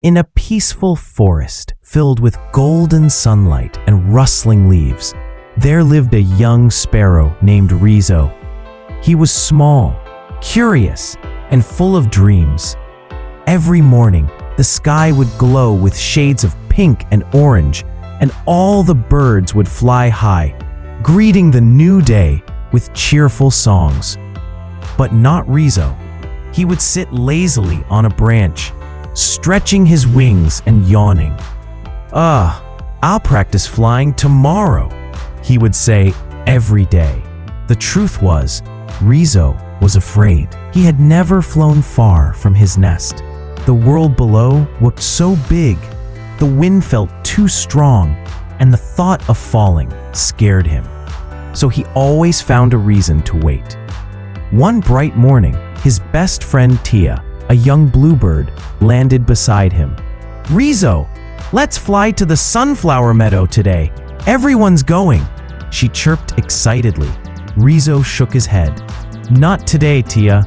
In a peaceful forest filled with golden sunlight and rustling leaves, there lived a young sparrow named Rizo. He was small, curious, and full of dreams. Every morning, the sky would glow with shades of pink and orange, and all the birds would fly high, greeting the new day with cheerful songs. But not Rizo. He would sit lazily on a branch, stretching his wings and yawning. I'll practice flying tomorrow," he would say every day. The truth was, Rizo was afraid. He had never flown far from his nest. The world below looked so big, the wind felt too strong, and the thought of falling scared him. So he always found a reason to wait. One bright morning, his best friend Tia, a young bluebird, landed beside him. "Rizo, let's fly to the sunflower meadow today. Everyone's going," she chirped excitedly. Rizo shook his head. "Not today, Tia.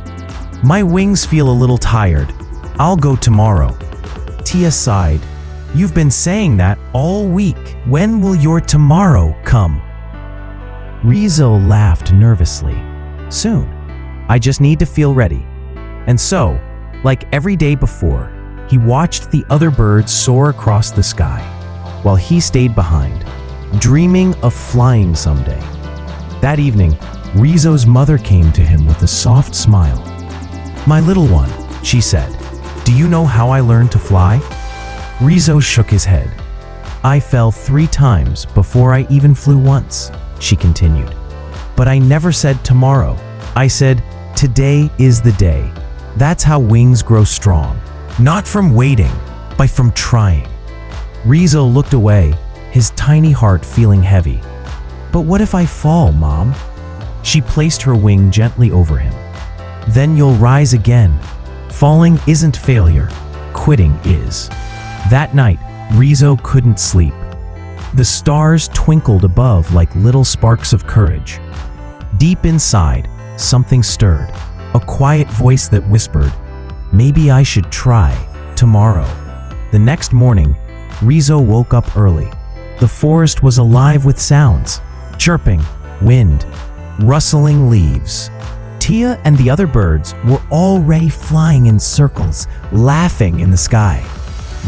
My wings feel a little tired. I'll go tomorrow." Tia sighed. "You've been saying that all week. When will your tomorrow come?" Rizo laughed nervously. "Soon. I just need to feel ready." And so, like every day before, he watched the other birds soar across the sky, while he stayed behind, dreaming of flying someday. That evening, Rizo's mother came to him with a soft smile. "My little one," she said, "do you know how I learned to fly?" Rizo shook his head. "I fell 3 times before I even flew once," she continued. "But I never said tomorrow. I said, today is the day. That's how wings grow strong. Not from waiting, but from trying." Rizo looked away, his tiny heart feeling heavy. "But what if I fall, Mom?" She placed her wing gently over him. "Then you'll rise again. Falling isn't failure, quitting is." That night, Rizo couldn't sleep. The stars twinkled above like little sparks of courage. Deep inside, something stirred, a quiet voice that whispered, "Maybe I should try tomorrow." The next morning, Rizo woke up early. The forest was alive with sounds: chirping, wind, rustling leaves. Tia and the other birds were already flying in circles, laughing in the sky.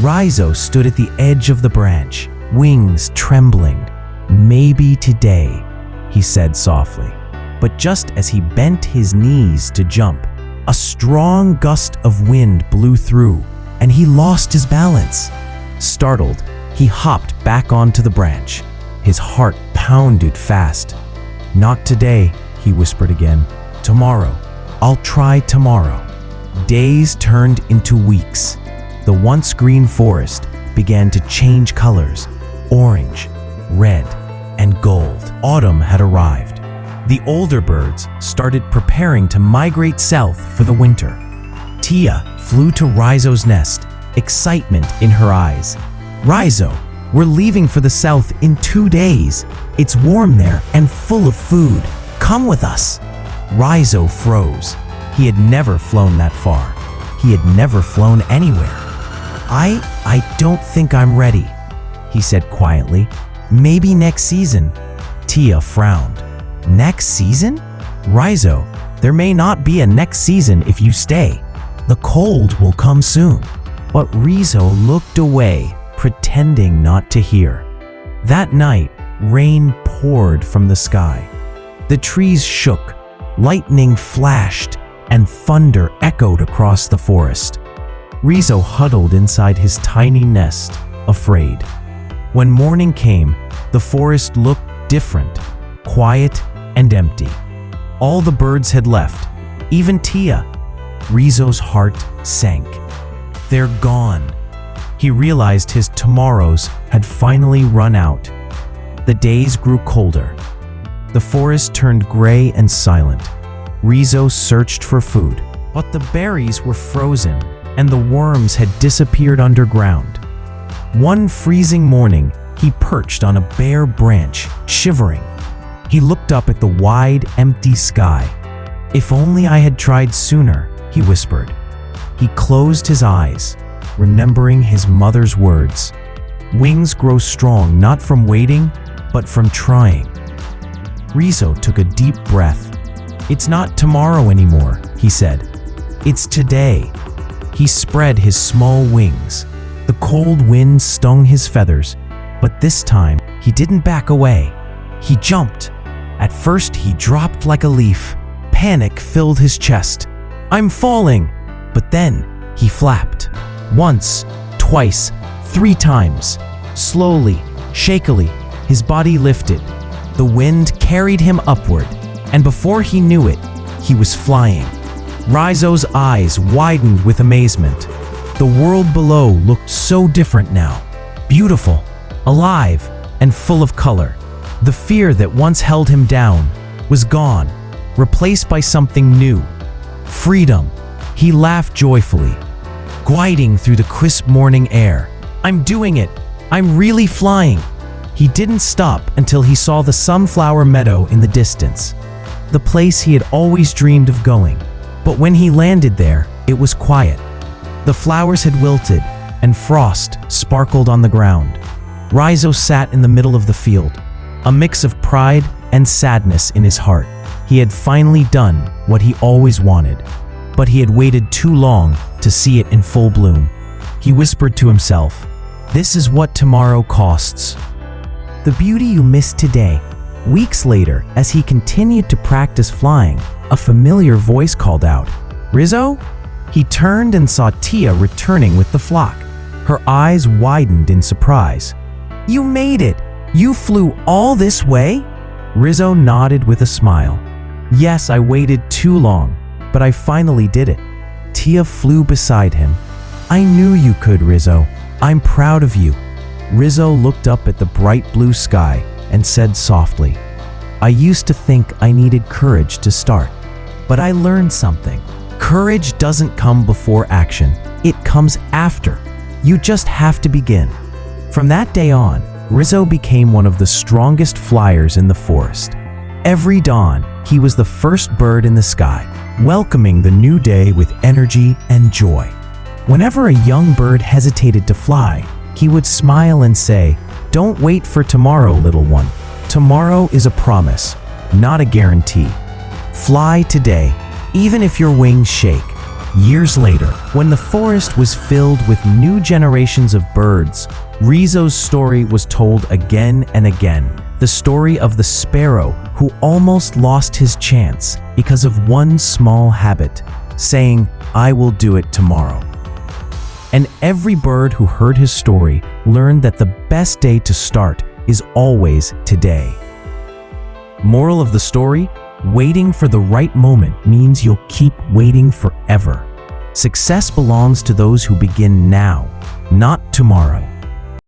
Rizo stood at the edge of the branch, wings trembling. "Maybe today," he said softly. But just as he bent his knees to jump, a strong gust of wind blew through, and he lost his balance. Startled, he hopped back onto the branch. His heart pounded fast. "Not today," he whispered again. "Tomorrow. I'll try tomorrow." Days turned into weeks. The once green forest began to change colors: orange, red, and gold. Autumn had arrived. The older birds started preparing to migrate south for the winter. Tia flew to Rizo's nest, excitement in her eyes. "Rizo, we're leaving for the south in 2 days. It's warm there and full of food. Come with us." Rizo froze. He had never flown that far. He had never flown anywhere. I don't think I'm ready," he said quietly. "Maybe next season." Tia frowned. "Next season? Rizo, there may not be a next season if you stay. The cold will come soon." But Rizo looked away, pretending not to hear. That night, rain poured from the sky. The trees shook, lightning flashed, and thunder echoed across the forest. Rizo huddled inside his tiny nest, afraid. When morning came, the forest looked different, quiet and empty. All the birds had left, even Tia. Rizo's heart sank. "They're gone." He realized his tomorrows had finally run out. The days grew colder. The forest turned gray and silent. Rizo searched for food, but the berries were frozen and the worms had disappeared underground. One freezing morning, he perched on a bare branch, shivering. He looked up at the wide, empty sky. "If only I had tried sooner," he whispered. He closed his eyes, remembering his mother's words. Wings grow strong not from waiting, but from trying. Rizo took a deep breath. "It's not tomorrow anymore," he said. "It's today." He spread his small wings. The cold wind stung his feathers, but this time he didn't back away. He jumped. At first he dropped like a leaf. Panic filled his chest. "I'm falling!" But then he flapped. Once, twice, 3 times. Slowly, shakily, his body lifted. The wind carried him upward, and before he knew it, he was flying. Rizo's eyes widened with amazement. The world below looked so different now. Beautiful, alive, and full of color. The fear that once held him down was gone, replaced by something new. Freedom. He laughed joyfully, gliding through the crisp morning air. "I'm doing it! I'm really flying!" He didn't stop until he saw the sunflower meadow in the distance, the place he had always dreamed of going. But when he landed there, it was quiet. The flowers had wilted, and frost sparkled on the ground. Rizo sat in the middle of the field, a mix of pride and sadness in his heart. He had finally done what he always wanted, but he had waited too long to see it in full bloom. He whispered to himself, "This is what tomorrow costs." The beauty you missed today. Weeks later, as he continued to practice flying, a familiar voice called out, "Rizo?" He turned and saw Tia returning with the flock. Her eyes widened in surprise. "You made it! You flew all this way?" Rizo nodded with a smile. "Yes, I waited too long, but I finally did it." Tia flew beside him. "I knew you could, Rizo. I'm proud of you." Rizo looked up at the bright blue sky and said softly, "I used to think I needed courage to start, but I learned something. Courage doesn't come before action. It comes after. You just have to begin." From that day on, Rizo became one of the strongest flyers in the forest. Every dawn, he was the first bird in the sky, welcoming the new day with energy and joy. Whenever a young bird hesitated to fly, he would smile and say, "Don't wait for tomorrow, little one. Tomorrow is a promise, not a guarantee. Fly today, even if your wings shake." Years later, when the forest was filled with new generations of birds, Rizo's story was told again and again. The story of the sparrow who almost lost his chance because of one small habit, saying, "I will do it tomorrow." And every bird who heard his story learned that the best day to start is always today. Moral of the story: waiting for the right moment means you'll keep waiting forever. Success belongs to those who begin now, not tomorrow.